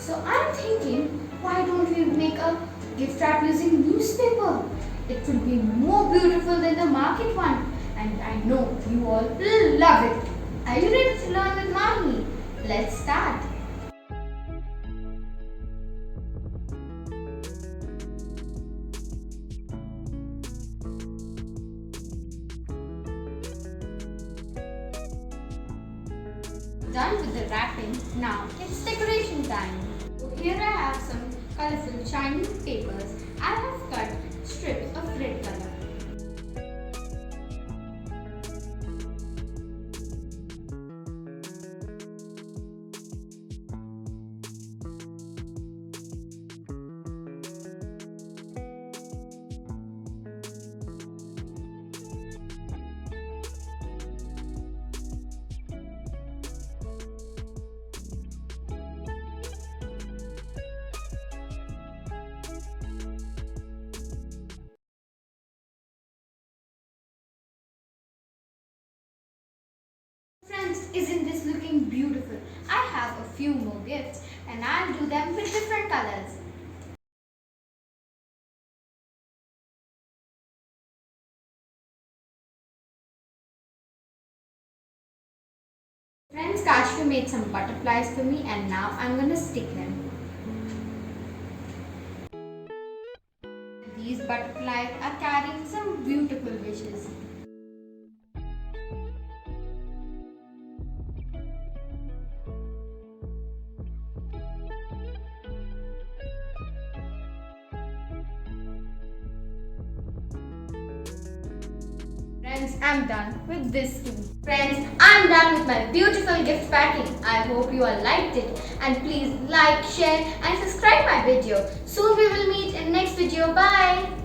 So I'm thinking, why don't we make a gift wrap using newspaper? It will be more beautiful than the market one, and I know you all will love it. Are you ready to learn with Mahi? Let's start. Done with the wrapping, now it's decoration time. So here I have some colorful Chinese papers. I have cut strips of red color. Friends, isn't this looking beautiful? I have a few more gifts and I'll do them with different colors. Friends, Kashfi made some butterflies for me and now I'm going to stick them. These butterflies are carrying some beautiful wishes. Friends, I'm done with this too. Friends, I'm done with my beautiful gift packing. I hope you all liked it. And please like, share and subscribe my video. Soon we will meet in next video. Bye.